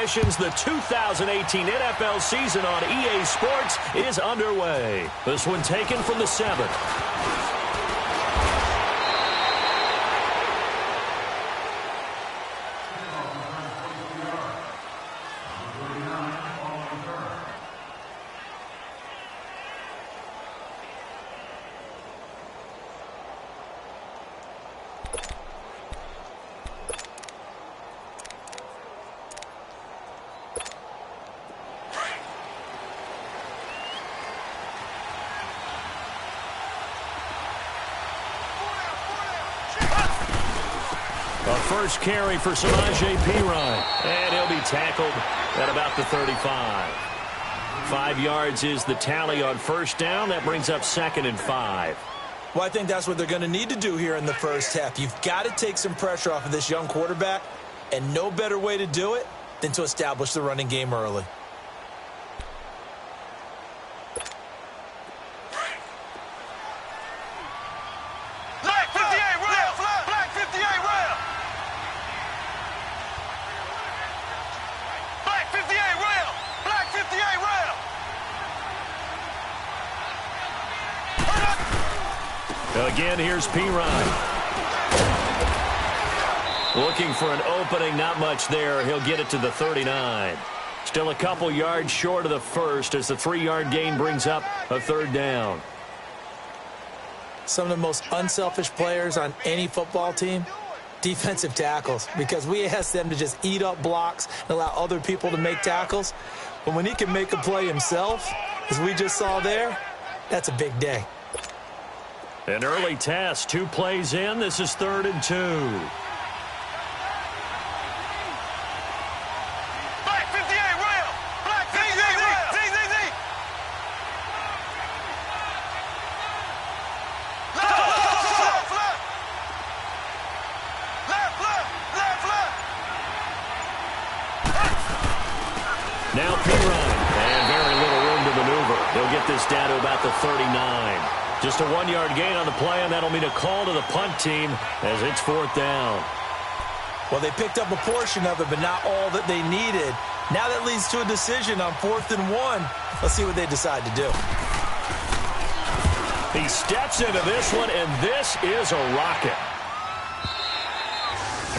possessions. The 2018 NFL season on EA Sports is underway. This one taken from the 7. First carry for Samaje Perine, and he'll be tackled at about the 35. 5 yards is the tally on first down. That brings up 2nd and 5. Well, I think that's what they're going to need to do here in the first half. You've got to take some pressure off of this young quarterback, and no better way to do it than to establish the running game early. Again, here's Perine. Looking for an opening, not much there. He'll get it to the 39. Still a couple yards short of the first as the 3-yard gain brings up a 3rd down. Some of the most unselfish players on any football team, defensive tackles, because we ask them to just eat up blocks and allow other people to make tackles. But when he can make a play himself, as we just saw there, that's a big day. An early test, 2 plays in. This is 3rd and 2. Black 58 rail. Black 58 rail. Z. Left. Now Perine, and very little room to maneuver. They'll get this down to about the 39. Just a 1-yard gain on the play, and that'll mean a call to the punt team as it's 4th down. Well, they picked up a portion of it, but not all that they needed. Now that leads to a decision on 4th and 1. Let's see what they decide to do. He steps into this one, and this is a rocket.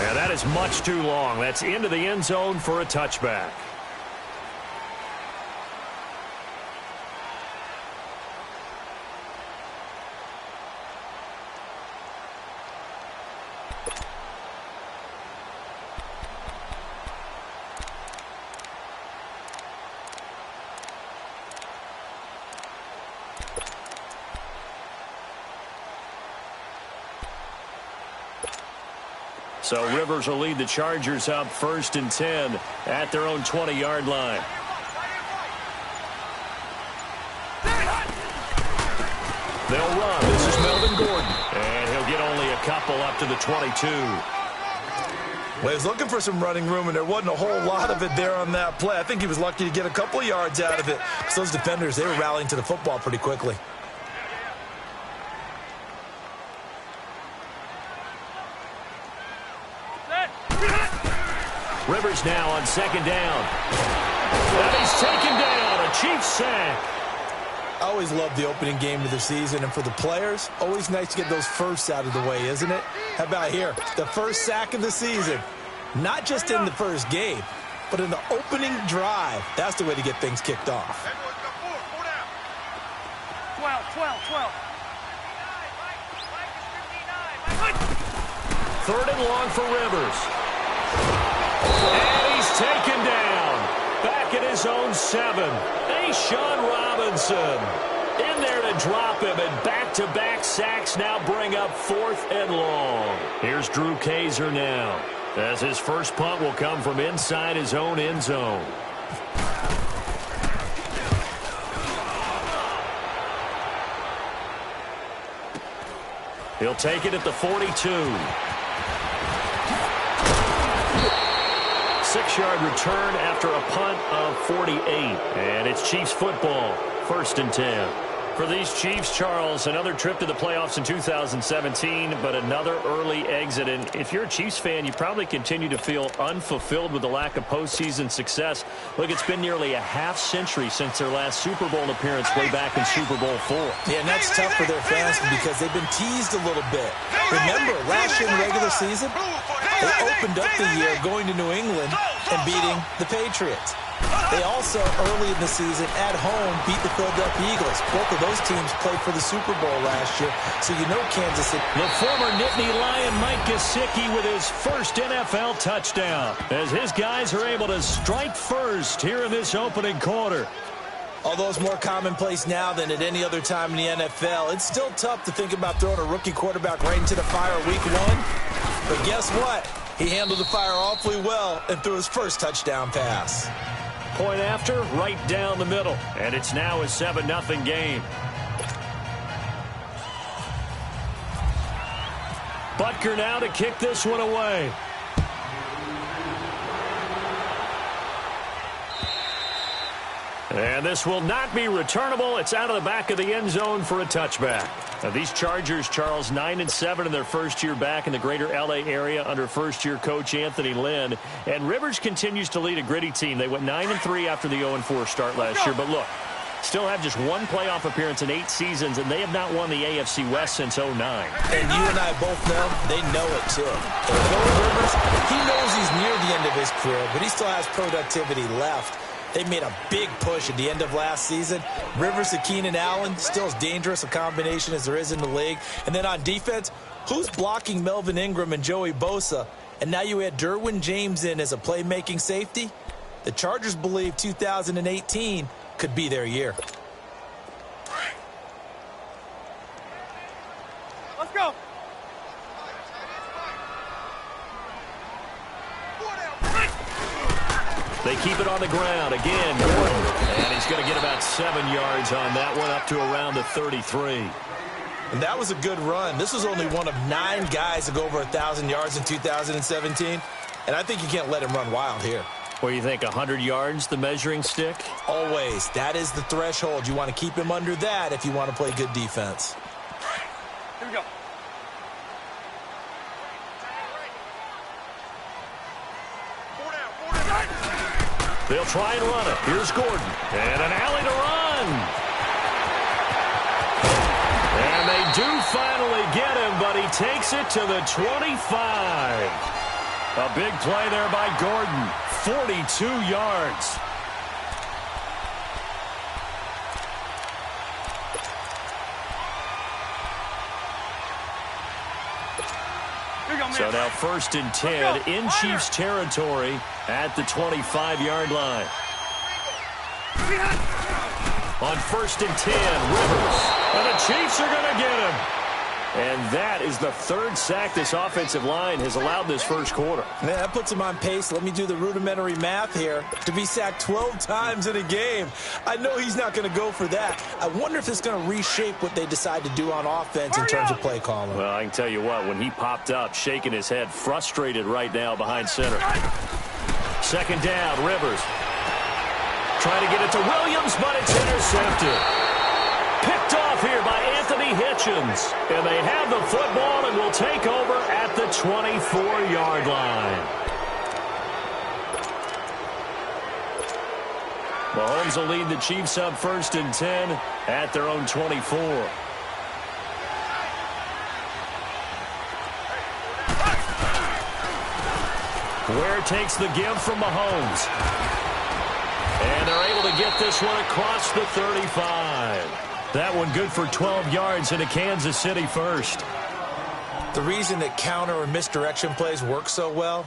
And that is much too long. That's into the end zone for a touchback. So Rivers will lead the Chargers up 1st and 10 at their own 20-yard line. They'll run. This is Melvin Gordon. And he'll get only a couple up to the 22. Well, he was looking for some running room, and there wasn't a whole lot of it there on that play. I think he was lucky to get a couple of yards out of it, because those defenders, they were rallying to the football pretty quickly. Rivers now on 2nd down. And he's taken down. A Chiefs sack. I always love the opening game of the season, and for the players, always nice to get those firsts out of the way, isn't it? How about here? The first sack of the season. Not just in the first game, but in the opening drive. That's the way to get things kicked off. 12. 3rd and long for Rivers. And he's taken down. Back at his own 7. Sean Robinson in there to drop him, and back-to-back sacks now bring up 4th and long. Here's Drew Kaiser now, as his first punt will come from inside his own end zone. He'll take it at the 42. 6-yard return after a punt of 48. And it's Chiefs football, 1st and 10. For these Chiefs, Charles, another trip to the playoffs in 2017, but another early exit. And if you're a Chiefs fan, you probably continue to feel unfulfilled with the lack of postseason success. Look, it's been nearly a half-century since their last Super Bowl appearance way back in Super Bowl IV. Yeah, and that's tough for their fans because they've been teased a little bit. Remember, last year in the regular season, they opened up the year going to New England and beating the Patriots. They also, early in the season, at home, beat the Philadelphia Eagles. Both of those teams played for the Super Bowl last year, so you know Kansas City. The former Nittany Lion Mike Gesicki with his first NFL touchdown, as his guys are able to strike first here in this opening quarter. Although it's more commonplace now than at any other time in the NFL, it's still tough to think about throwing a rookie quarterback right into the fire week one. But guess what? He handled the fire awfully well and threw his first touchdown pass. Point after, right down the middle. And it's now a 7-0 game. Butker now to kick this one away. And this will not be returnable. It's out of the back of the end zone for a touchback. Now these Chargers, Charles, 9-7 in their first year back in the greater L.A. area under first-year coach Anthony Lynn. And Rivers continues to lead a gritty team. They went 9-3 after the 0-4 start last year. But look, still have just one playoff appearance in 8 seasons, and they have not won the AFC West since 2009. And you and I both know they know it, too. And Philip Rivers, he knows he's near the end of his career, but he still has productivity left. They made a big push at the end of last season. Rivers to Keenan Allen, still as dangerous a combination as there is in the league. And then on defense, who's blocking Melvin Ingram and Joey Bosa? And now you add Derwin James in as a playmaking safety. The Chargers believe 2018 could be their year. Let's go. They keep it on the ground. Again, Gordon. And he's going to get about 7 yards on that one, up to around the 33. And that was a good run. This was only one of 9 guys to go over 1,000 yards in 2017. And I think you can't let him run wild here. What do you think, 100 yards, the measuring stick? Always. That is the threshold. You want to keep him under that if you want to play good defense. Here we go. They'll try and run it. Here's Gordon. And an alley to run. And they do finally get him, but he takes it to the 25. A big play there by Gordon. 42 yards. So now 1st and 10 in Chiefs territory at the 25-yard line. On 1st and 10, Rivers. And the Chiefs are going to get him. And that is the 3rd sack this offensive line has allowed this first quarter. Man, that puts him on pace. Let me do the rudimentary math here. To be sacked 12 times in a game. I know he's not going to go for that. I wonder if it's going to reshape what they decide to do on offense in terms of play calling. Well, I can tell you what, when he popped up, shaking his head, frustrated right now behind center. 2nd down, Rivers. Trying to get it to Williams, but it's intercepted. Picked off here by Anthony Hitchens. And they have the football and will take over at the 24-yard line. Mahomes will lead the Chiefs up 1st and 10 at their own 24. Ware takes the give from Mahomes. And they're able to get this one across the 35. That one good for 12 yards into Kansas City first. The reason that counter or misdirection plays work so well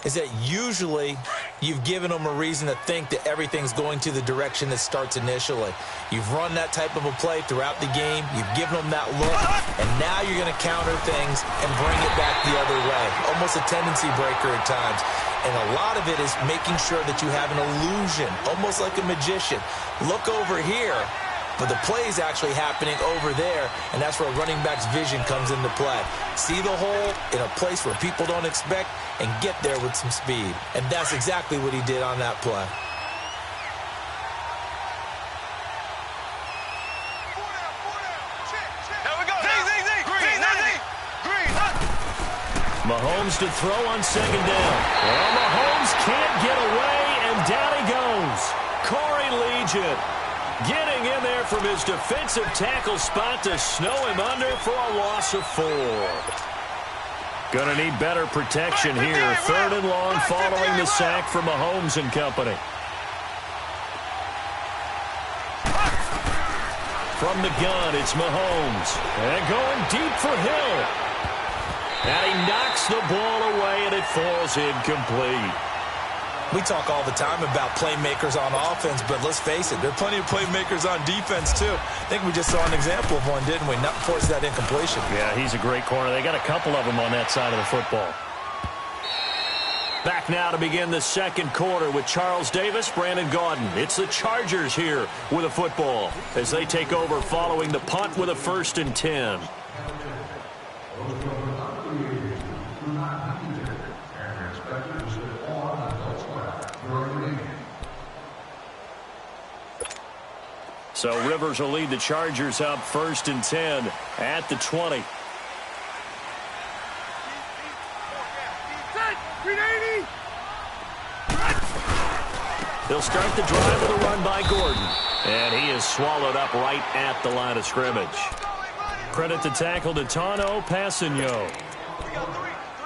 is that usually you've given them a reason to think that everything's going to the direction that starts initially. You've run that type of a play throughout the game. You've given them that look, and now you're going to counter things and bring it back the other way. Almost a tendency breaker at times. And a lot of it is making sure that you have an illusion, almost like a magician. Look over here. But the play is actually happening over there, and that's where a running back's vision comes into play. See the hole in a place where people don't expect and get there with some speed. And that's exactly what he did on that play. Mahomes to throw on second down. Well, Mahomes can't get away, and down he goes. Corey Legion getting in there from his defensive tackle spot to snow him under for a loss of 4. Going to need better protection here. 3rd and long following the sack from Mahomes and company. From the gun, it's Mahomes. And going deep for Hill. And he knocks the ball away, and it falls incomplete. We talk all the time about playmakers on offense, but let's face it, there are plenty of playmakers on defense, too. I think we just saw an example of one, didn't we? Not force that incompletion. Yeah, he's a great corner. They got a couple of them on that side of the football. Back now to begin the second quarter with Charles Davis, Brandon Gaudin. It's the Chargers here with a football as they take over following the punt with a 1st and 10. So Rivers will lead the Chargers up 1st and 10 at the 20. They'll start the drive with a run by Gordon. And he is swallowed up right at the line of scrimmage. Credit to tackle to Tano Passigno.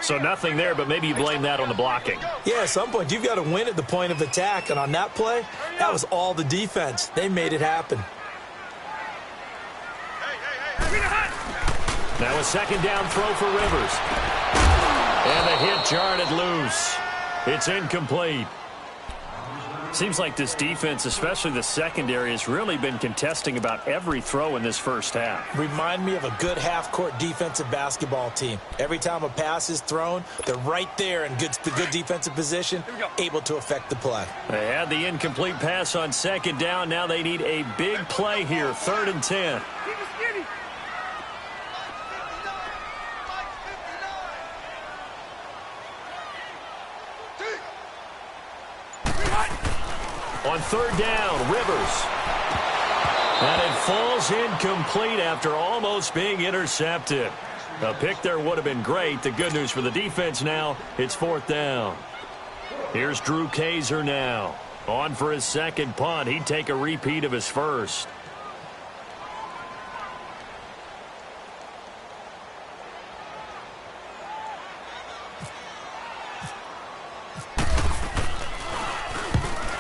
So nothing there, but maybe you blame that on the blocking. Yeah, at some point, you've got to win at the point of attack. And on that play, that was all the defense. They made it happen. Now a second down throw for Rivers. And the hit jarred it loose. It's incomplete. Seems like this defense, especially the secondary, has really been contesting about every throw in this first half. Remind me of a good half-court defensive basketball team. Every time a pass is thrown, they're right there in the good defensive position, able to affect the play. They had the incomplete pass on second down. Now they need a big play here, 3rd and 10. On 3rd down, Rivers. And it falls incomplete after almost being intercepted. A pick there would have been great. The good news for the defense now, it's 4th down. Here's Drew Kaiser now. On for his second punt. He'd take a repeat of his first.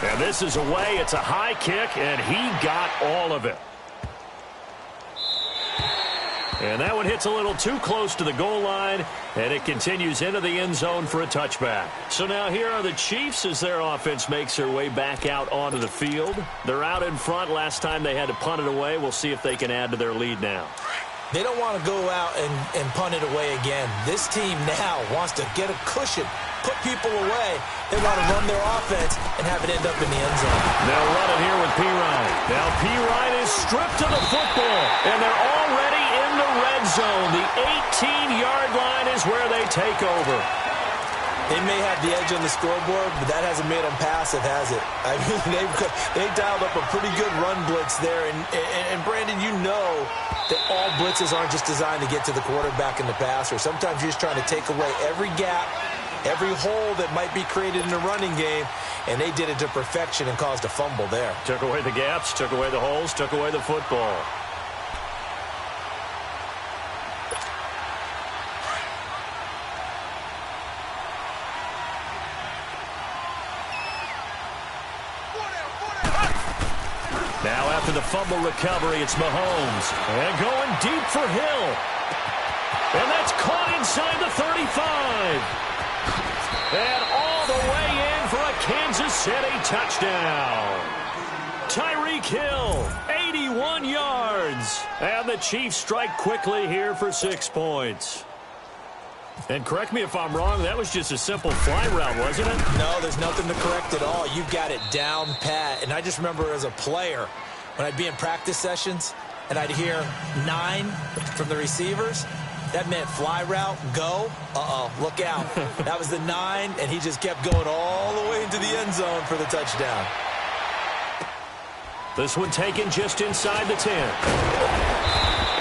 And this is away. It's a high kick, and he got all of it. And that one hits a little too close to the goal line, and it continues into the end zone for a touchback. So now here are the Chiefs as their offense makes their way back out onto the field. They're out in front. Last time they had to punt it away. We'll see if they can add to their lead now. They don't want to go out and punt it away again. This team now wants to get a cushion, put people away. They want to run their offense and have it end up in the end zone. They'll run it here with P. Ryan. Now P. Ryan is stripped of the football, and they're already in the red zone. The 18-yard line is where they take over. They may have the edge on the scoreboard, but that hasn't made them passive, has it? I mean, they've dialed up a pretty good run blitz there. And Brandon, you know that all blitzes aren't just designed to get to the quarterback and the passer. Sometimes you're just trying to take away every gap, every hole that might be created in the running game, and they did it to perfection and caused a fumble there. Took away the gaps, took away the holes, took away the football. Now after the fumble recovery, it's Mahomes. And going deep for Hill. And that's caught inside the 35. And all the way in for a Kansas City touchdown. Tyreek Hill, 81 yards. And the Chiefs strike quickly here for 6 points. And correct me if I'm wrong, that was just a simple fly route, wasn't it? No, there's nothing to correct at all. You've got it down pat. And I just remember as a player, when I'd be in practice sessions and I'd hear 9 from the receivers, that meant fly route, go, look out. That was the 9, and he just kept going all the way into the end zone for the touchdown. This one taken just inside the 10.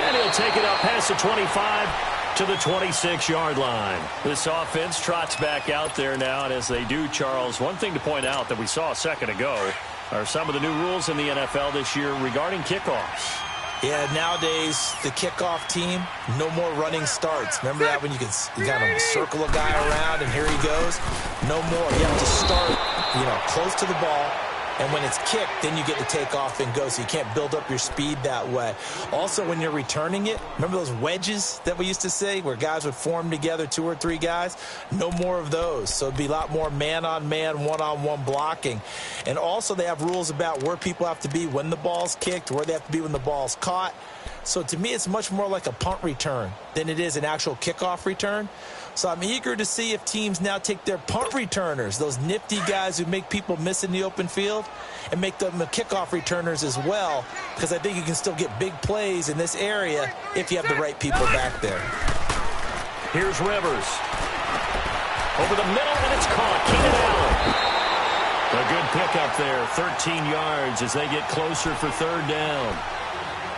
And he'll take it up past the 25 to to the 26-yard line. This offense trots back out there now, and as they do, Charles, one thing to point out that we saw a second ago are some of the new rules in the NFL this year regarding kickoffs. Yeah, nowadays, the kickoff team, no more running starts. Remember that when you kind of circle a guy around and here he goes? No more. You have to start, close to the ball. And when it's kicked, then you get to take off and go, so you can't build up your speed that way. Also, when you're returning it, remember those wedges that we used to say where guys would form together, 2 or 3 guys? No more of those. So it'd be a lot more man-on-man, one-on-one blocking. And also they have rules about where people have to be when the ball's kicked, where they have to be when the ball's caught. So to me, it's much more like a punt return than it is an actual kickoff return. So I'm eager to see if teams now take their punt returners, those nifty guys who make people miss in the open field, and make them the kickoff returners as well, because I think you can still get big plays in this area if you have the right people back there. Here's Rivers. Over the middle, and it's caught. Keenan Allen. A good pickup there, 13 yards as they get closer for third down.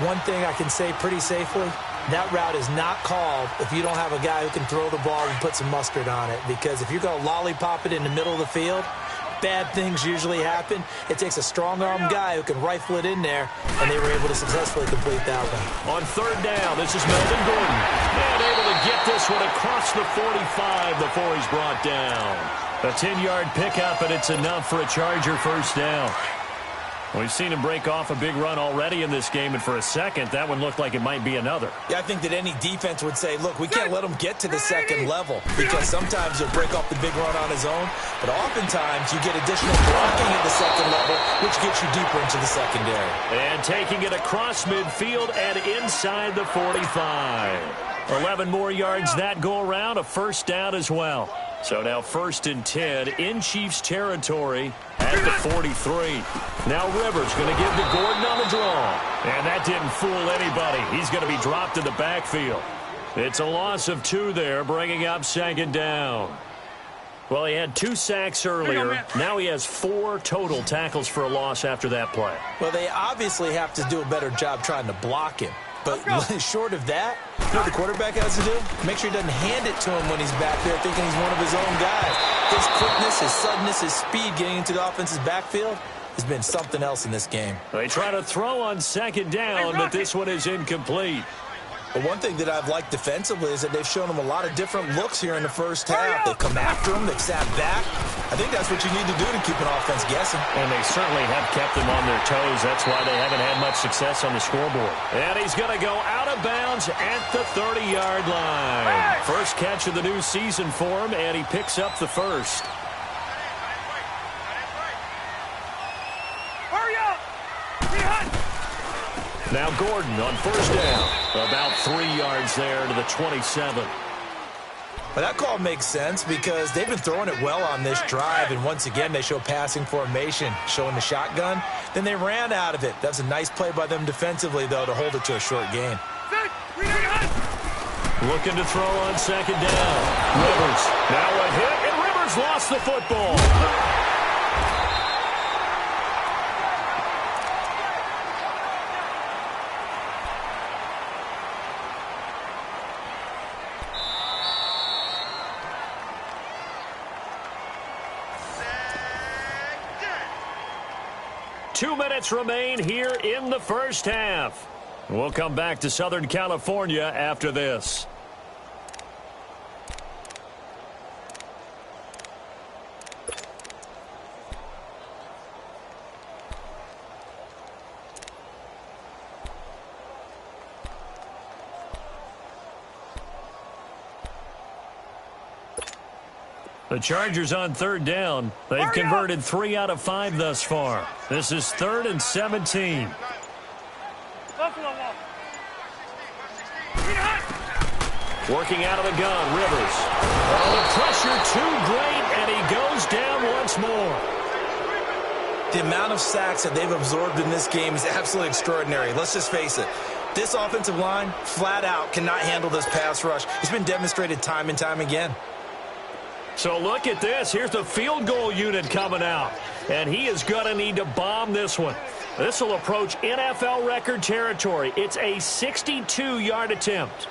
One thing I can say pretty safely, that route is not called if you don't have a guy who can throw the ball and put some mustard on it. Because if you're going to lollipop it in the middle of the field, bad things usually happen. It takes a strong-arm guy who can rifle it in there, and they were able to successfully complete that one. On third down, this is Melvin Gordon. And able to get this one across the 45 before he's brought down. A 10-yard pickup, and it's enough for a Charger first down. We've seen him break off a big run already in this game, and for a second, that one looked like it might be another. Yeah, I think that any defense would say, look, we can't let him get to the second level, because sometimes he'll break off the big run on his own, but oftentimes you get additional blocking at the second level, which gets you deeper into the secondary. And taking it across midfield and inside the 45. 11 more yards that go around, a first down as well. So now 1st and 10 in Chiefs territory at the 43. Now Rivers going to give to Gordon on the draw. And that didn't fool anybody. He's going to be dropped in the backfield. It's a loss of 2 there, bringing up 2nd down. Well, he had 2 sacks earlier. Now he has 4 total tackles for a loss after that play. Well, they obviously have to do a better job trying to block him. But short of that, you know what the quarterback has to do? Make sure he doesn't hand it to him when he's back there thinking he's one of his own guys. His quickness, his suddenness, his speed getting into the offense's backfield has been something else in this game. They try to throw on 2nd down, but this one is incomplete. But one thing that I've liked defensively is that they've shown him a lot of different looks here in the first half. They've come after him. They've sat back. I think that's what you need to do to keep an offense guessing. And they certainly have kept them on their toes. That's why they haven't had much success on the scoreboard. And he's going to go out of bounds at the 30-yard line. First catch of the new season for him, and he picks up the first. Hurry up! Now Gordon on first down. About 3 yards there to the 27. Well, that call makes sense because they've been throwing it well on this drive, and once again they show passing formation, showing the shotgun. Then they ran out of it. That's a nice play by them defensively, though, to hold it to a short gain. Looking to throw on 2nd down. Rivers. Now a hit, and Rivers lost the football. Two minutes remain here in the first half. We'll come back to Southern California after this. The Chargers on 3rd down. They've converted 3 out of 5 thus far. This is 3rd and 17. Working out of the gun, Rivers. Oh, the pressure too great, and he goes down once more. The amount of sacks that they've absorbed in this game is absolutely extraordinary. Let's just face it. This offensive line, flat out, cannot handle this pass rush. It's been demonstrated time and time again. So look at this. Here's the field goal unit coming out. And he is going to need to bomb this one. This will approach NFL record territory. It's a 62-yard attempt.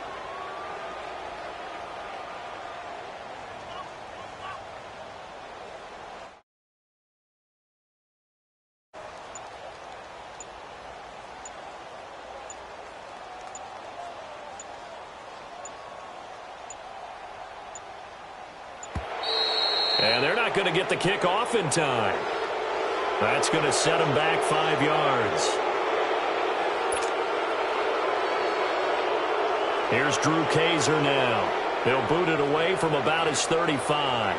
And they're not going to get the kick off in time. That's going to set them back 5 yards. Here's Drew Kaiser now. He'll boot it away from about his 35.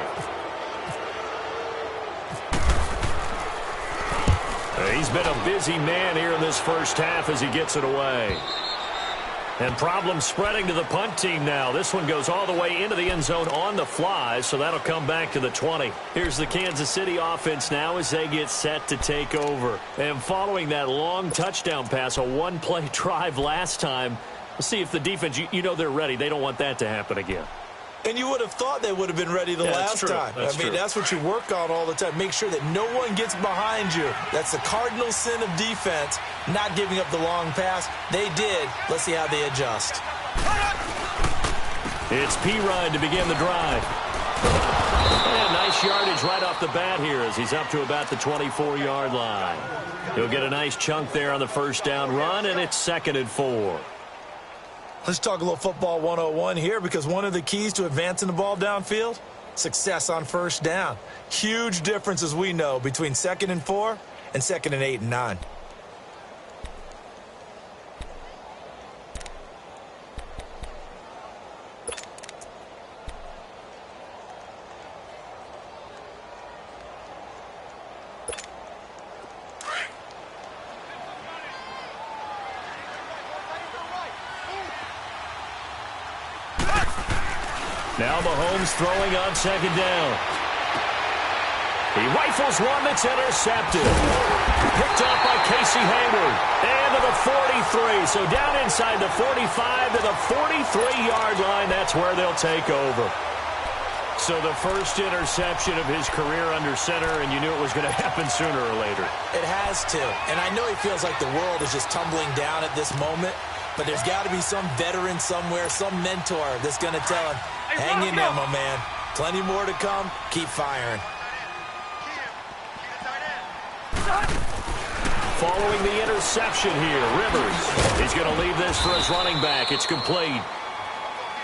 He's been a busy man here in this first half as he gets it away. And problems spreading to the punt team now. This one goes all the way into the end zone on the fly, so that'll come back to the 20. Here's the Kansas City offense now as they get set to take over. And following that long touchdown pass, a one-play drive last time, we'll see if the defense, you know they're ready. They don't want that to happen again. And you would have thought they would have been ready the last time. That's what you work on all the time. Make sure that no one gets behind you. That's the cardinal sin of defense, not giving up the long pass. They did. Let's see how they adjust. It's P-Ryan to begin the drive. And nice yardage right off the bat here as he's up to about the 24-yard line. He'll get a nice chunk there on the first down run, and it's 2nd and 4. Let's talk a little football 101 here, because one of the keys to advancing the ball downfield, success on first down. Huge difference, as we know, between 2nd and 4 and 2nd and 8 and 9. Now Mahomes throwing on 2nd down. He rifles one that's intercepted. Picked up by Casey Hayward. And to the 43. So down inside the 45 to the 43-yard line. That's where they'll take over. So the first interception of his career under center, and you knew it was going to happen sooner or later. It has to. And I know he feels like the world is just tumbling down at this moment. But there's got to be some veteran somewhere, some mentor that's going to tell him, hang in there, my man. Plenty more to come. Keep firing. Following the interception here, Rivers. He's going to leave this for his running back. It's complete.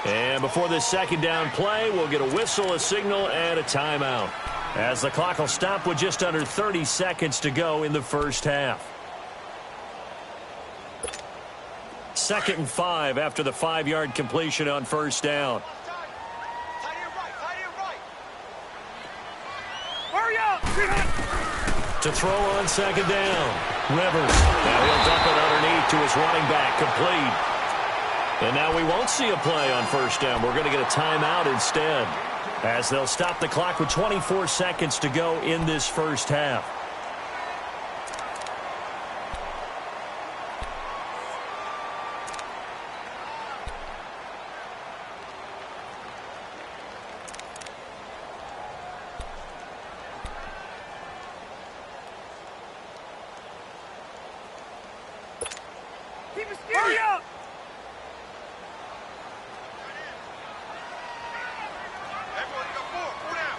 And before this 2nd down play, we'll get a whistle, a signal, and a timeout, as the clock will stop with just under 30 seconds to go in the first half. 2nd and 5 after the 5-yard completion on first down. To throw on 2nd down. Rivers. Now he'll dump it underneath to his running back. Complete. And now we won't see a play on first down. We're going to get a timeout instead, as they'll stop the clock with 24 seconds to go in this first half. Hurry up! Everybody got 4 down.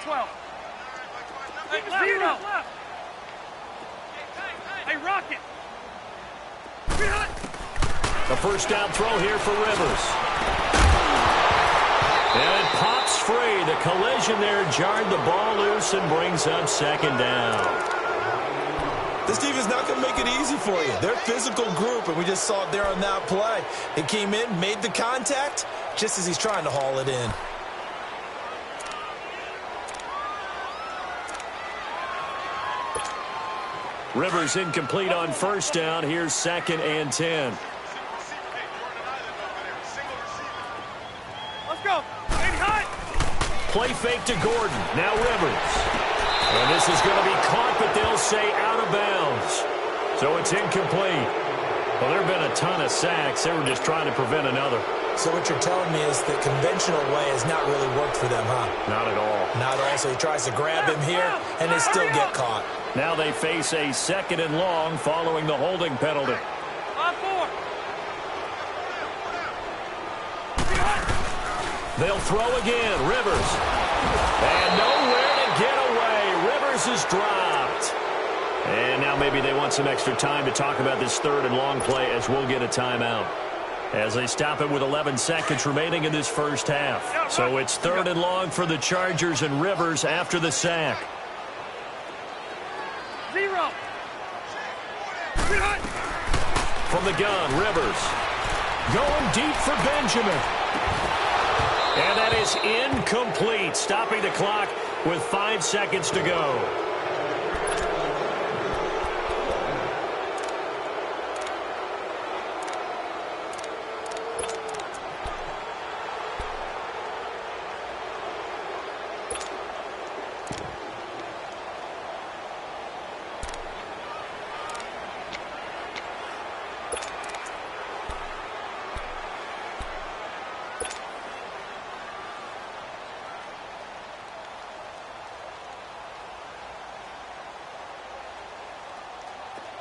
12. Hey, left. Hey, Rocket. The first down throw here for Rivers. And it pops free. The collision there jarred the ball loose and brings up 2nd down. This defense is not going to make it easy for you. They're a physical group, and we just saw it there on that play. It came in, made the contact, just as he's trying to haul it in. Rivers incomplete on first down. Here's 2nd and 10. Let's go. Play fake to Gordon. Now Rivers. And this is going to be caught, but they'll say out of bounds. So it's incomplete. Well, there have been a ton of sacks. They were just trying to prevent another. So what you're telling me is the conventional way has not really worked for them, huh? Not at all. Not at all. So he tries to grab him here, and they still get caught. Now they face a 2nd and long following the holding penalty. They'll throw again. Rivers. And nowhere to get away. Rivers is dropped. And now maybe they want some extra time to talk about this 3rd and long play, as we'll get a timeout. as they stop it with 11 seconds remaining in this first half. So it's 3rd and long for the Chargers and Rivers after the sack. 0. From the gun, Rivers going deep for Benjamin. And that is incomplete, stopping the clock with 5 seconds to go.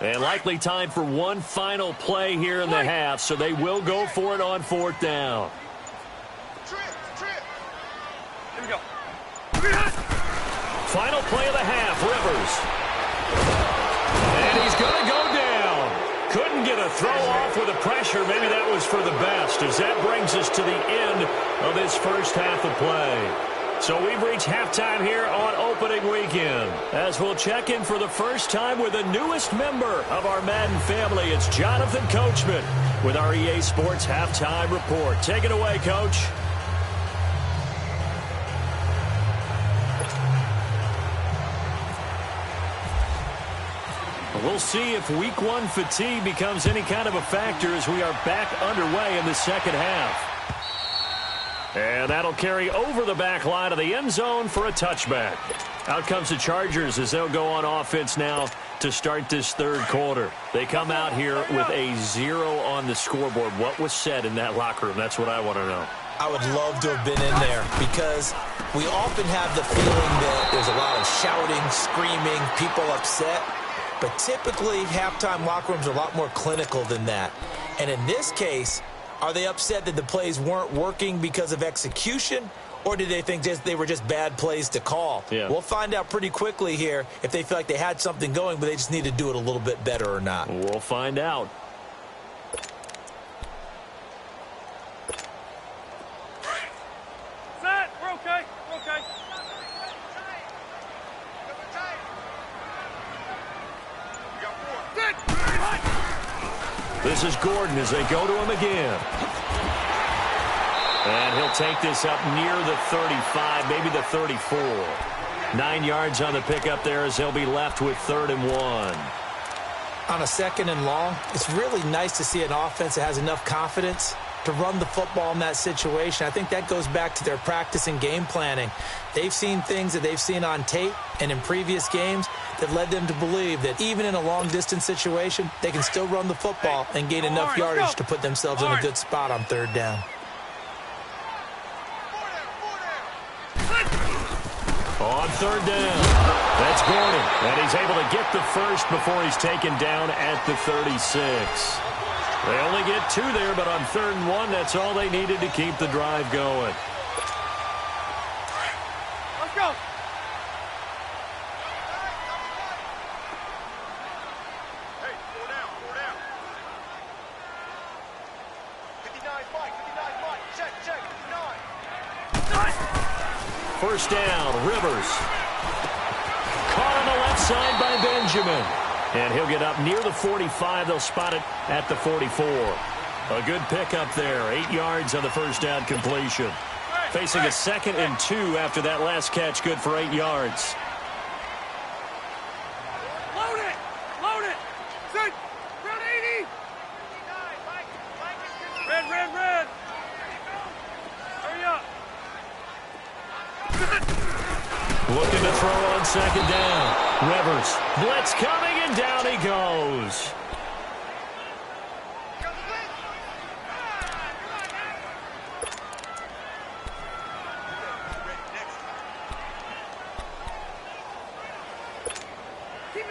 And likely time for one final play here in the half, so they will go for it on 4th down. Here we go. Final play of the half, Rivers. And he's going to go down. Couldn't get a throw off with the pressure. Maybe that was for the best, as that brings us to the end of this first half of play. So we've reached halftime here on opening weekend, as we'll check in for the first time with the newest member of our Madden family. It's Jonathan Coachman with our EA Sports Halftime Report. Take it away, Coach. We'll see if Week 1 fatigue becomes any kind of a factor as we are back underway in the second half. And that'll carry over the back line of the end zone for a touchback. Out comes the Chargers as they'll go on offense now to start this third quarter. They come out here with a 0 on the scoreboard. What was said in that locker room? That's what I want to know. I would love to have been in there, because we often have the feeling that there's a lot of shouting, screaming, people upset. But typically, halftime locker rooms are a lot more clinical than that. And in this case, are they upset that the plays weren't working because of execution, or did they think they were just bad plays to call? Yeah. We'll find out pretty quickly here if they feel like they had something going, but they just need to do it a little bit better or not. We'll find out. Set. We're okay. We're okay. This is Gordon as they go to him again. And he'll take this up near the 35, maybe the 34. 9 yards on the pickup there as they'll be left with 3rd and 1. On a 2nd and long, it's really nice to see an offense that has enough confidence to run the football in that situation. I think that goes back to their practice and game planning. They've seen things that they've seen on tape and in previous games that led them to believe that even in a long-distance situation, they can still run the football and gain enough yardage to put themselves in a good spot on 3rd down. On 3rd down, that's Gordon, and he's able to get the first before he's taken down at the 36. They only get 2 there, but on 3rd and 1, that's all they needed to keep the drive going. Let's go. Hey, 4 down, 4 down. 59, Mike, 59, Mike. Check, 59. First down, Rivers. Caught on the left side by Benjamin. And he'll get up near the 45. They'll spot it at the 44. A good pickup there. 8 yards on the first down completion. Facing a 2nd and 2 after that last catch. Good for 8 yards. Load it. Load it. Set. Round 80. Red, red, red. Hurry up. Looking to throw on 2nd down. Rivers, blitz coming, and down he goes.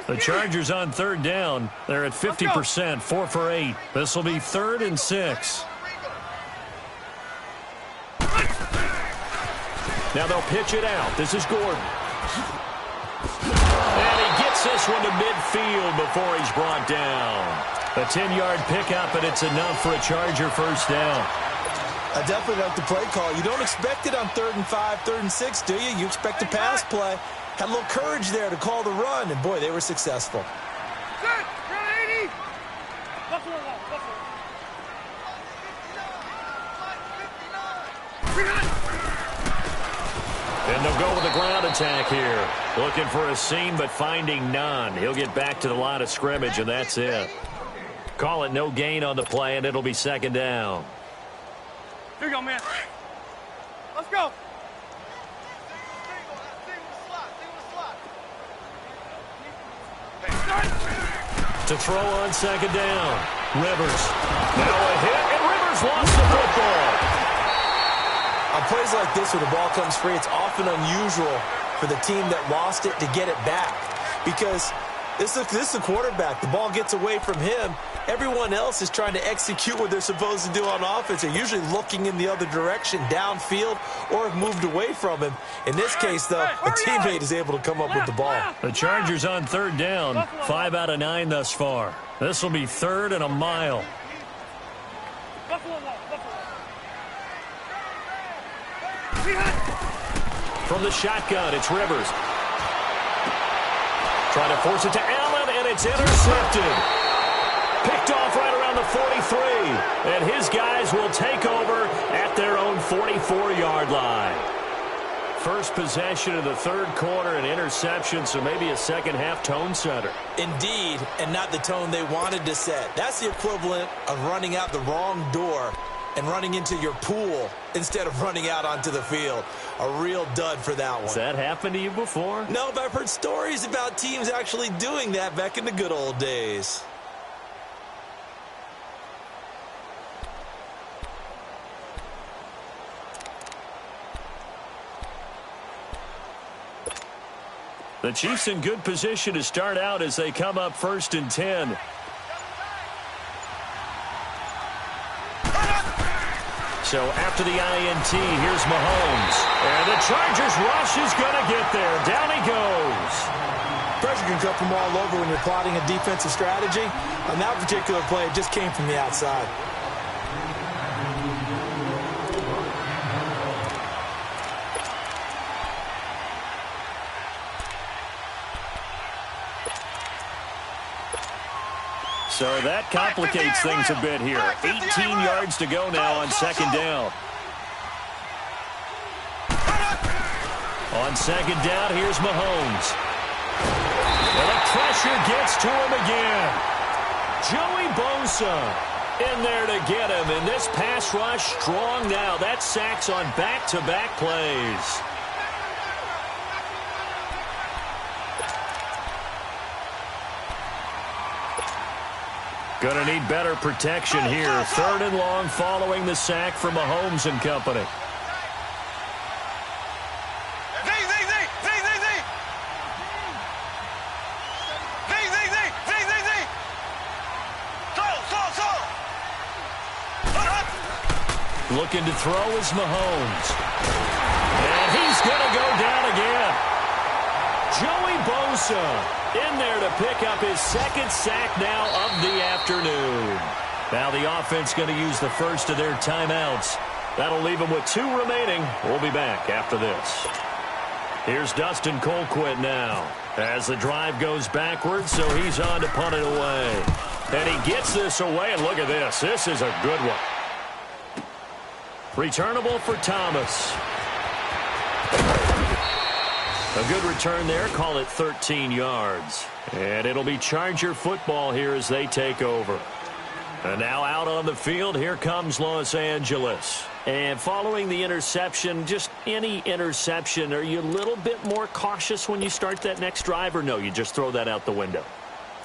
The Chargers on 3rd down. They're at 50%, 4 for 8. This will be 3rd and 6. Now they'll pitch it out. This is Gordon. And he gets this one to midfield before he's brought down. A 10-yard pickup, and it's enough for a Charger first down. I definitely like the play call. You don't expect it on 3rd and 5, 3rd and 6, do you? You expect a pass play. Had a little courage there to call the run, and boy, they were successful. And they'll go with a ground attack here. Looking for a seam, but finding none. He'll get back to the line of scrimmage, and that's it. Call it no gain on the play, and it'll be 2nd down. Here you go, man. Let's go. To throw on 2nd down. Rivers. Now a hit, and Rivers lost the football. On plays like this where the ball comes free, it's often unusual for the team that lost it to get it back. Because this is a quarterback. The ball gets away from him. Everyone else is trying to execute what they're supposed to do on offense. They're usually looking in the other direction, downfield, or have moved away from him. In this case, though, a teammate is able to come up with the ball. The Chargers on 3rd down. 5 out of 9 thus far. This will be 3rd and a mile. From the shotgun, it's Rivers. Trying to force it to Allen, and it's intercepted. Picked off right around the 43. And his guys will take over at their own 44-yard line. First possession of the 3rd quarter, an interception, so maybe a second-half tone setter. Indeed, and not the tone they wanted to set. That's the equivalent of running out the wrong door and running into your pool instead of running out onto the field. A real dud for that one. Has that happened to you before? No, but I've heard stories about teams actually doing that back in the good old days. The Chiefs in good position to start out as they come up 1st and 10. So after the INT, here's Mahomes. And the Chargers rush is going to get there. Down he goes. Pressure can come from all over when you're plotting a defensive strategy. On that particular play, it just came from the outside. So that complicates things a bit here. 18 yards to go now on 2nd down. On 2nd down, here's Mahomes. And the pressure gets to him again. Joey Bosa in there to get him. And this pass rush strong now. That's sacks on back-to-back plays. Going to need better protection here. 3rd and long following the sack from Mahomes and company. Looking to throw is Mahomes. And he's going to go down again. Joey Bosa in there to pick up his 2nd sack now of the afternoon. Now the offense going to use the first of their timeouts. That'll leave them with 2 remaining. We'll be back after this. Here's Dustin Colquitt now as the drive goes backwards, so he's on to punt it away. And he gets this away, and look at this. This is a good one. Returnable for Thomas. A good return there. Call it 13 yards. And it'll be Charger football here as they take over. And now out on the field, here comes Los Angeles. And following the interception, just any interception, are you a little bit more cautious when you start that next drive, or no, you just throw that out the window?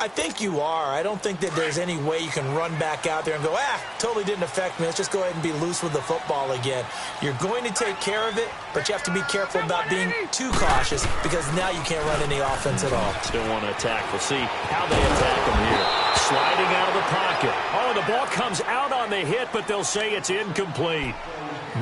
I think you are. I don't think that there's any way you can run back out there and go, totally didn't affect me. Let's just go ahead and be loose with the football again. You're going to take care of it, but you have to be careful about being too cautious because now you can't run any offense at all. Still want to attack. We'll see how they attack him here. Sliding out of the pocket. Oh, the ball comes out on the hit, but they'll say it's incomplete.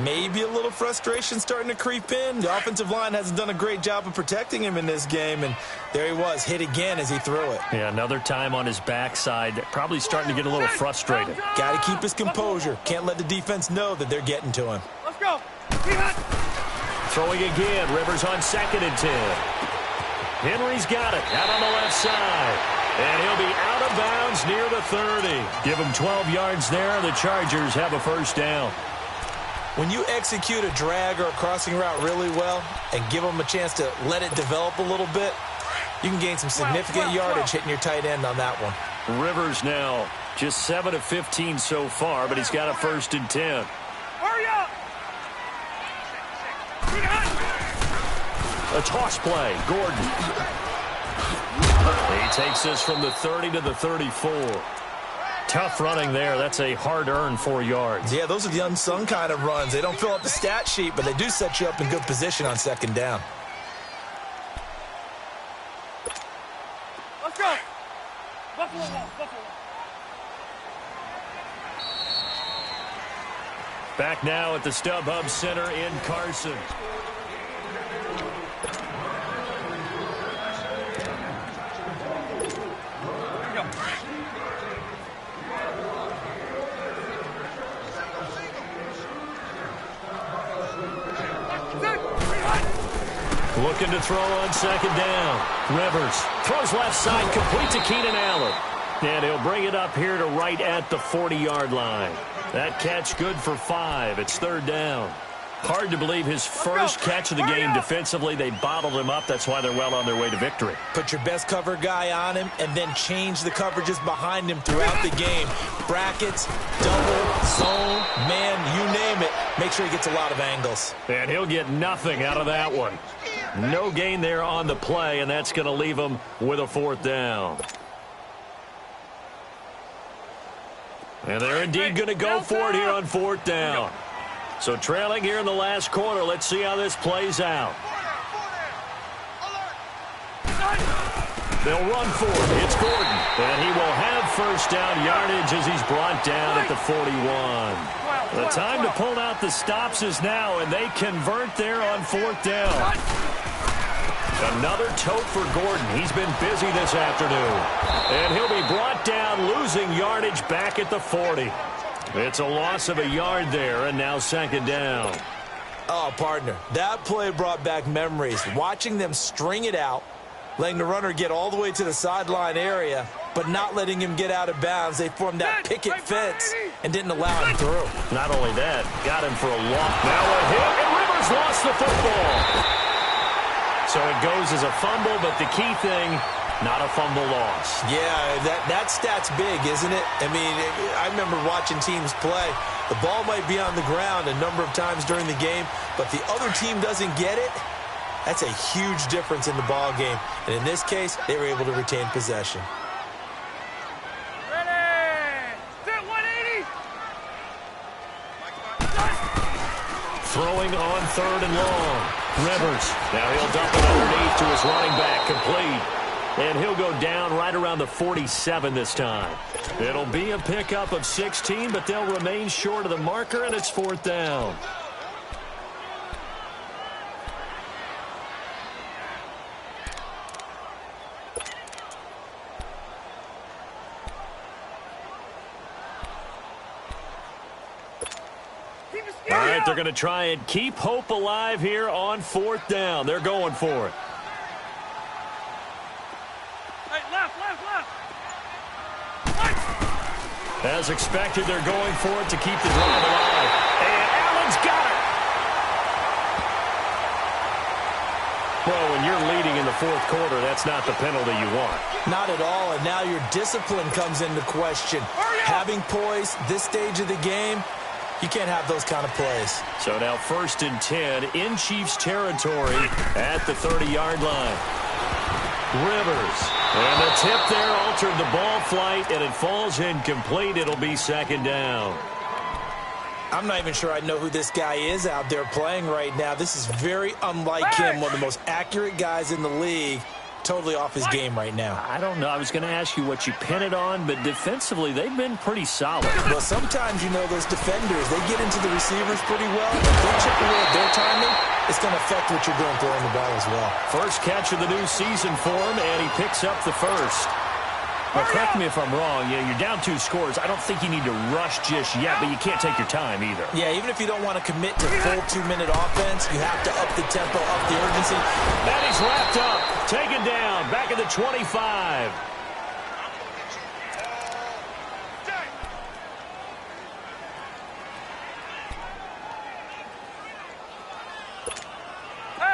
Maybe a little frustration starting to creep in. The offensive line hasn't done a great job of protecting him in this game, and there he was, hit again as he threw it. Yeah, another time on his backside, probably starting to get a little frustrated. Got to keep his composure. Can't let the defense know that they're getting to him. Let's go. Throwing again, Rivers on 2nd and 10. Henry's got it, out on the left side. And he'll be out of bounds near the 30. Give him 12 yards there. The Chargers have a first down. When you execute a drag or a crossing route really well and give them a chance to let it develop a little bit, you can gain some significant yardage hitting your tight end on that one. Rivers now just 7 of 15 so far, but he's got a 1st and 10. Hurry up. A toss play, Gordon. He takes this from the 30 to the 34. Tough running there. That's a hard-earned 4 yards. Yeah, those are the unsung kind of runs. They don't fill up the stat sheet, but they do set you up in good position on 2nd down. Let's go. Buffalo wall, Buffalo. Back now at the StubHub Center in Carson. Looking to throw on 2nd down. Rivers throws left side, complete to Keenan Allen. And he'll bring it up here to right at the 40-yard line. That catch good for 5. It's 3rd down. Hard to believe his first catch of the game defensively. They bottled him up. That's why they're well on their way to victory. Put your best cover guy on him and then change the coverages behind him throughout the game. Brackets, double, zone, man, you name it. Make sure he gets a lot of angles. And he'll get nothing out of that one. No gain there on the play, and that's going to leave him with a 4th down. And they're indeed going to go for it here on 4th down. So trailing here in the last quarter. Let's see how this plays out. They'll run for it. It's Gordon. And he will have 1st down yardage as he's brought down at the 41. The time to pull out the stops is now, and they convert there on 4th down. Another tote for Gordon. He's been busy this afternoon. And he'll be brought down, losing yardage back at the 40. It's a loss of a yard there, and now 2nd down. Oh, partner, that play brought back memories. Watching them string it out, letting the runner get all the way to the sideline area, but not letting him get out of bounds. They formed that picket fence and didn't allow him through. Not only that, got him for a loss. Now a hit, and Rivers lost the football. So it goes as a fumble, but the key thing, not a fumble loss. Yeah, that stat's big, isn't it? I mean, I remember watching teams play. The ball might be on the ground a number of times during the game, but the other team doesn't get it. That's a huge difference in the ball game. And in this case, they were able to retain possession. Ready. Sit 180. Throwing on 3rd and long. Rivers. Now he'll dump it underneath to his running back. Complete. And he'll go down right around the 47 this time. It'll be a pickup of 16, but they'll remain short of the marker, and it's 4th down. All right, they're going to try and keep hope alive here on 4th down. They're going for it. Hey, left. As expected, they're going for it to keep the drive alive. And Allen's got it. Well, when you're leading in the 4th quarter, that's not the penalty you want. Not at all, and now your discipline comes into question. Having poise this stage of the game, you can't have those kind of plays. So now 1st and 10 in Chiefs territory at the 30-yard line. Rivers. And the tip there altered the ball flight, and it falls incomplete. It'll be 2nd down. I'm not even sure I know who this guy is out there playing right now. This is very unlike him, one of the most accurate guys in the league. totally off his game right now. I don't know. I was going to ask you what you pin it on, but defensively, they've been pretty solid. Well, sometimes, those defenders, they get into the receivers pretty well. If they chip away at their timing, it's going to affect what you're doing throwing the ball as well. First catch of the new season for him, and he picks up the first. Well, correct me if I'm wrong. You're down 2 scores. I don't think you need to rush just yet, but you can't take your time either. Yeah, even if you don't want to commit to full 2-minute offense, you have to up the tempo, up the urgency. And he's wrapped up, taken down, back at the 25.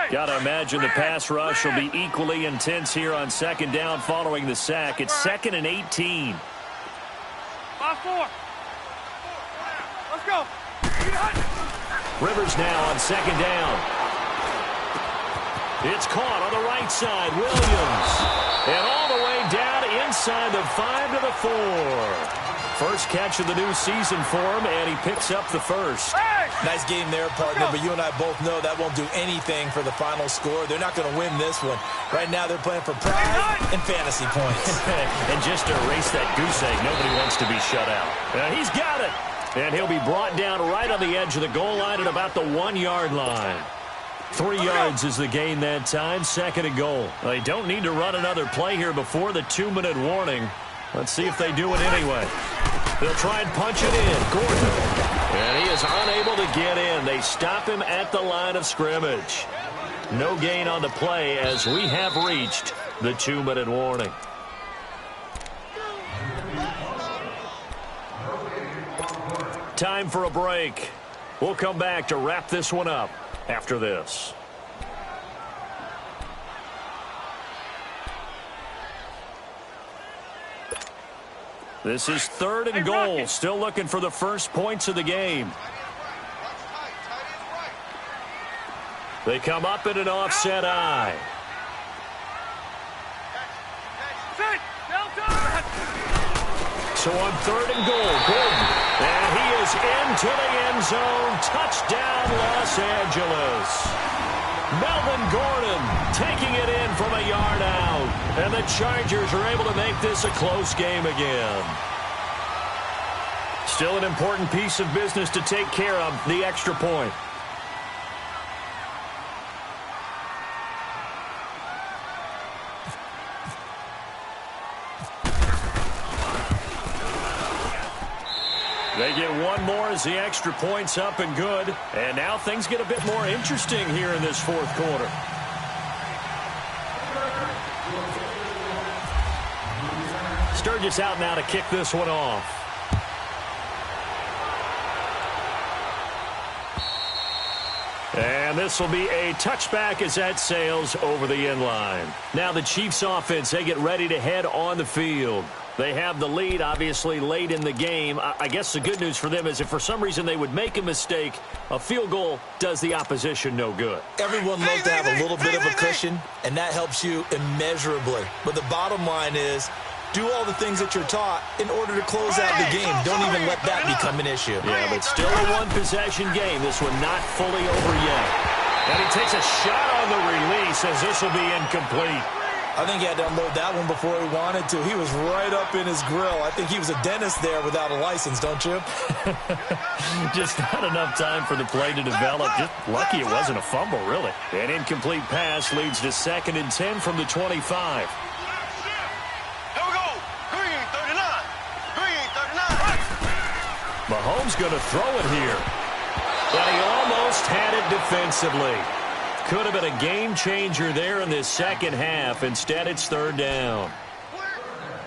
Got to imagine the pass rush will be equally intense here on second down following the sack. It's 2nd and 18. 5-4. Let's go. Rivers now on second down. It's caught on the right side. Williams. And all the way down inside the 5 to the 4. First catch of the new season for him, and he picks up the first. Nice game there, partner, but you and I both know that won't do anything for the final score. They're not going to win this one. Right now they're playing for pride and fantasy points. And just to erase that goose egg, nobody wants to be shut out. He's got it. And he'll be brought down right on the edge of the goal line at about the 1-yard line. 3 yards is the gain that time, 2nd and goal. They don't need to run another play here before the 2-minute warning. Let's see if they do it anyway. They'll try and punch it in. Gordon. And he is unable to get in. They stop him at the line of scrimmage. No gain on the play as we have reached the 2-minute warning. Time for a break. We'll come back to wrap this one up after this. This is 3rd and goal. Still looking for the first points of the game. They come up in an offset eye. So on 3rd and goal, Gordon. And he is into the end zone. Touchdown, Los Angeles. Melvin Gordon taking it in from a yard out. And the Chargers are able to make this a close game again. Still an important piece of business to take care of, the extra point. They get one more as the extra point's up and good. And now things get a bit more interesting here in this 4th quarter. Sturgis out now to kick this one off. And this will be a touchback as that sails over the end line. Now the Chiefs offense, they get ready to head on the field. They have the lead, obviously, late in the game. I guess the good news for them is if for some reason they would make a mistake, a field goal does the opposition no good. Everyone loves to have a little bit of a cushion, and that helps you immeasurably. But the bottom line is, do all the things that you're taught in order to close out the game. Don't even let that become an issue. Yeah, but still a one-possession game. This one not fully over yet. And he takes a shot on the release as this will be incomplete. I think he had to unload that one before he wanted to. He was right up in his grill. I think he was a dentist there without a license, don't you? Just not enough time for the play to develop. Just lucky it wasn't a fumble, really. An incomplete pass leads to 2nd and 10 from the 25. Here we go. Green 39. Green 39. Mahomes going to throw it here. But he almost had it defensively. Could have been a game changer there in this second half. Instead, it's 3rd down.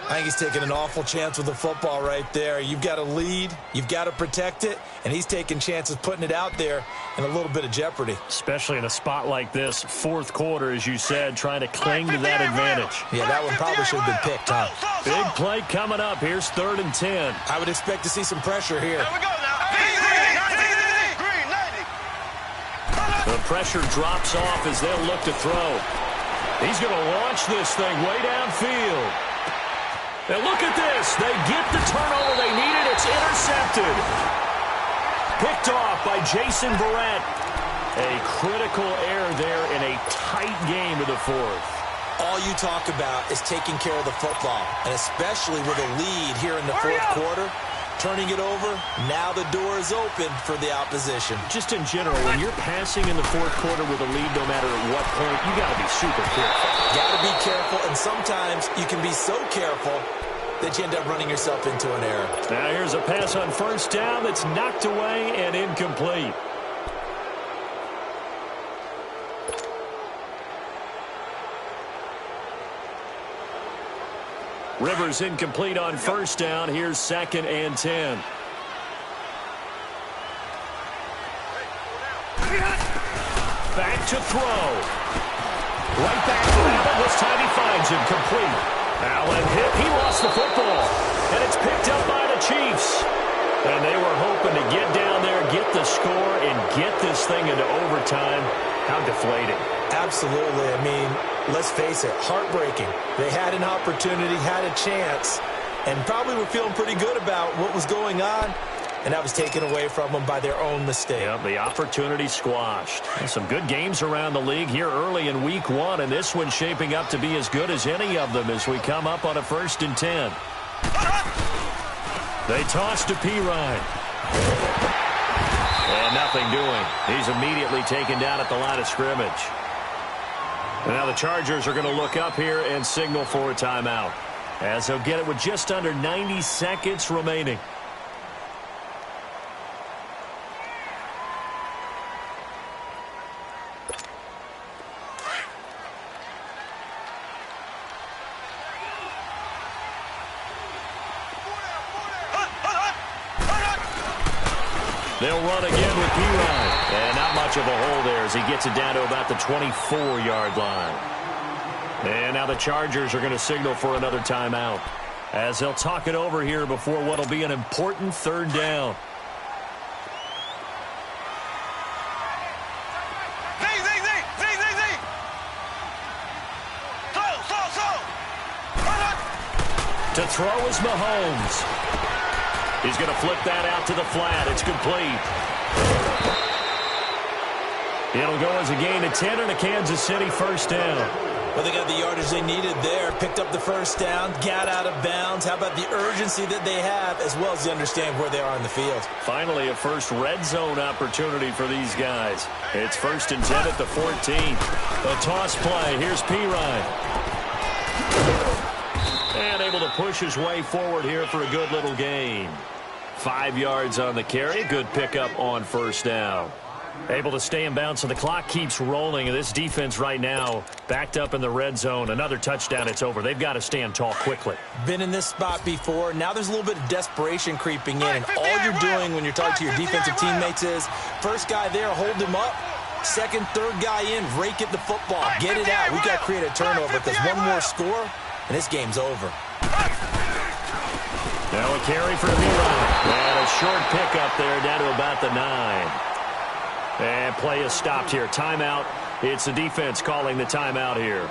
I think he's taking an awful chance with the football right there. You've got to lead, you've got to protect it, and he's taking chances putting it out there in a little bit of jeopardy. Especially in a spot like this, 4th quarter, as you said, trying to cling to that advantage. Yeah, that one probably should have been picked, huh? Big play coming up. Here's 3rd and 10. I would expect to see some pressure here. Here we go now. The pressure drops off as they'll look to throw. He's going to launch this thing way downfield. And look at this. They get the turnover they needed. It's intercepted. Picked off by Jason Barrett. A critical error there in a tight game of the 4th. All you talk about is taking care of the football, and especially with a lead here in the fourth quarter, turning it over, now the door is open for the opposition. Just in general, when you're passing in the fourth quarter with a lead, no matter at what point, you got to be super careful. Got to be careful, and sometimes you can be so careful that you end up running yourself into an error. Now here's a pass on first down that's knocked away and incomplete. Rivers incomplete on first down. Here's 2nd and 10. Back to throw. Right back to Allen. This time he finds him complete. Allen hit. He lost the football. And it's picked up by the Chiefs. And they were hoping to get down there, get the score, and get this thing into overtime. How deflating. Absolutely. I mean, let's face it, heartbreaking. They had an opportunity, had a chance, and probably were feeling pretty good about what was going on, and that was taken away from them by their own mistake. Yeah, the opportunity squashed. Some good games around the league here early in week 1, and this one's shaping up to be as good as any of them as we come up on a 1st and 10. They toss to Pirine. And nothing doing. He's immediately taken down at the line of scrimmage. And now the Chargers are going to look up here and signal for a timeout, as they'll get it with just under 90 seconds remaining. They'll run again with Pirine. And not much of a hole there as he gets it down to about the 24-yard line. And now the Chargers are going to signal for another timeout, as they'll talk it over here before what will be an important 3rd down. To throw is Mahomes. He's going to flip that out to the flat. It's complete. It'll go as a gain of 10 and a Kansas City 1st down. Well, they got the yardage they needed there, picked up the 1st down, got out of bounds. How about the urgency that they have, as well as they understand where they are in the field? Finally, a first red zone opportunity for these guys. It's 1st and 10 at the 14. A toss play. Here's Pirine. And able to push his way forward here for a good little gain. 5 yards on the carry. Good pickup on 1st down. Able to stay in bounds, so the clock keeps rolling. And this defense right now backed up in the red zone. Another touchdown, it's over. They've got to stand tall quickly. Been in this spot before. Now there's a little bit of desperation creeping in. And all you're doing when you're talking to your defensive teammates is, first guy there, hold him up. Second, third guy in, rake at the football. Get it out. We've got to create a turnover, because one more score, and this game's over. Now a carry for Pirine. And a short pickup there down to about the 9. And play is stopped here. Timeout. It's the defense calling the timeout here,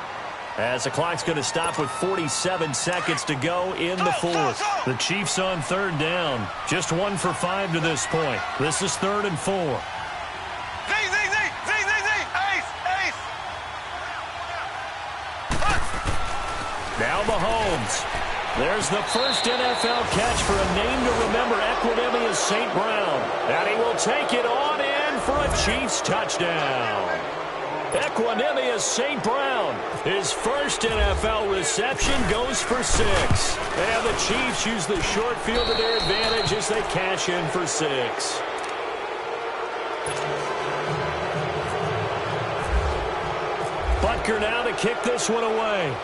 as the clock's going to stop with 47 seconds to go in the 4th. The Chiefs on 3rd down. Just 1 for 5 to this point. This is 3rd and 4. Now Mahomes. There's the first NFL catch for a name to remember, Equinemius St. Brown. And he will take it on in for a Chiefs touchdown. Equinemius St. Brown, his first NFL reception, goes for 6. And the Chiefs use the short field to their advantage as they cash in for 6. Butker now to kick this one away.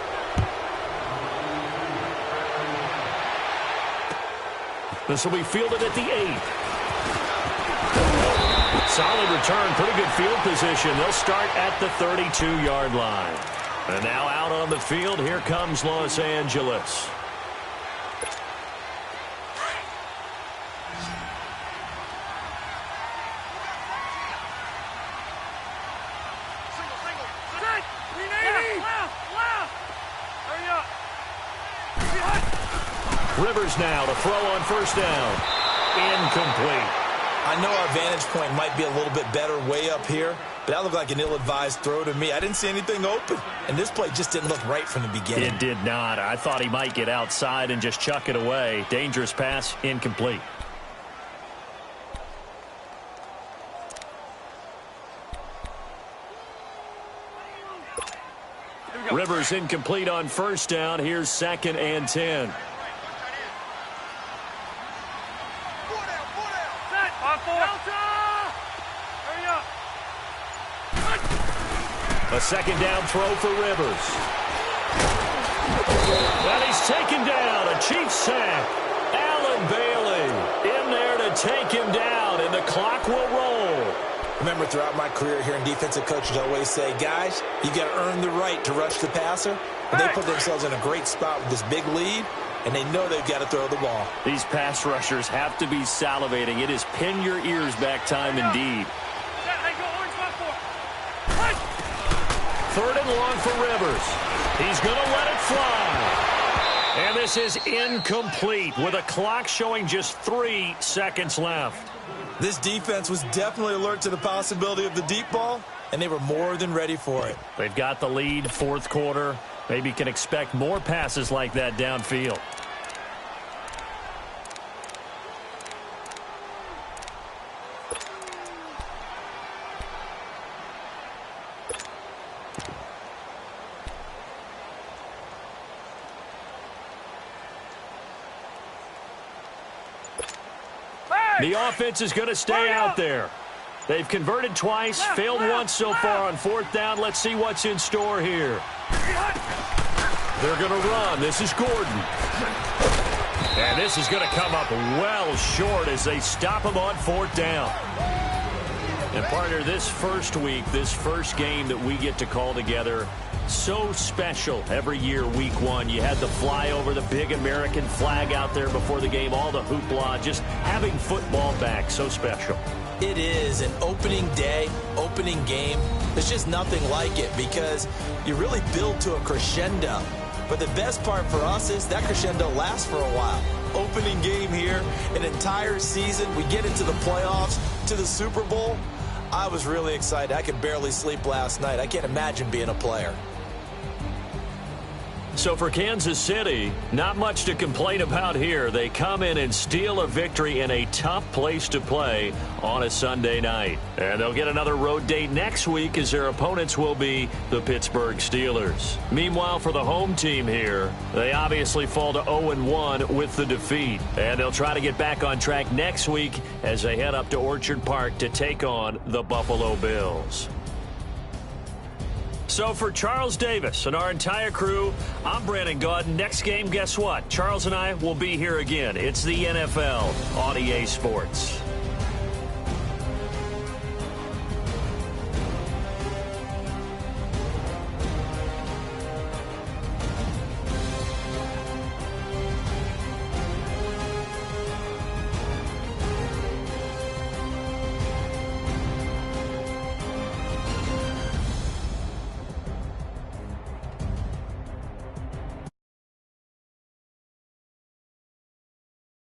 This will be fielded at the 8. Solid return, pretty good field position. They'll start at the 32-yard line. And now out on the field, here comes Los Angeles. Rivers now to throw on 1st down. Incomplete. I know our vantage point might be a little bit better way up here, but that looked like an ill-advised throw to me. I didn't see anything open, and this play just didn't look right from the beginning. It did not. I thought he might get outside and just chuck it away. Dangerous pass, incomplete. Rivers incomplete on first down. Here's 2nd and 10. A 2nd down throw for Rivers. And he's taken down. A Chiefs sack. Allen Bailey in there to take him down, and the clock will roll. Remember, throughout my career here in defensive coaches always say, guys, you got to earn the right to rush the passer. And they put themselves in a great spot with this big lead, and they know they've got to throw the ball. These pass rushers have to be salivating. It is pin your ears back time indeed. 3rd and long for Rivers. He's going to let it fly. And this is incomplete with a clock showing just 3 seconds left. This defense was definitely alert to the possibility of the deep ball, and they were more than ready for it. They've got the lead, 4th quarter. Maybe can expect more passes like that downfield. The offense is going to stay out there. They've converted twice, failed once so far on 4th down. Let's see what's in store here. They're going to run. This is Gordon. And this is going to come up well short as they stop him on 4th down. And partner, this first week, this first game that we get to call together, so special every year, week 1. You had the flyover, the big American flag out there before the game, all the hoopla, just having football back, so special. It is an opening day, opening game. There's just nothing like it because you really build to a crescendo. But the best part for us is that crescendo lasts for a while. Opening game here, an entire season. We get into the playoffs, to the Super Bowl. I was really excited. I could barely sleep last night. I can't imagine being a player. So for Kansas City, not much to complain about here. They come in and steal a victory in a tough place to play on a Sunday night. And they'll get another road date next week as their opponents will be the Pittsburgh Steelers. Meanwhile, for the home team here, they obviously fall to 0-1 with the defeat. And they'll try to get back on track next week as they head up to Orchard Park to take on the Buffalo Bills. So for Charles Davis and our entire crew, I'm Brandon Gaudin. Next game, guess what? Charles and I will be here again. It's the NFL on EA Sports.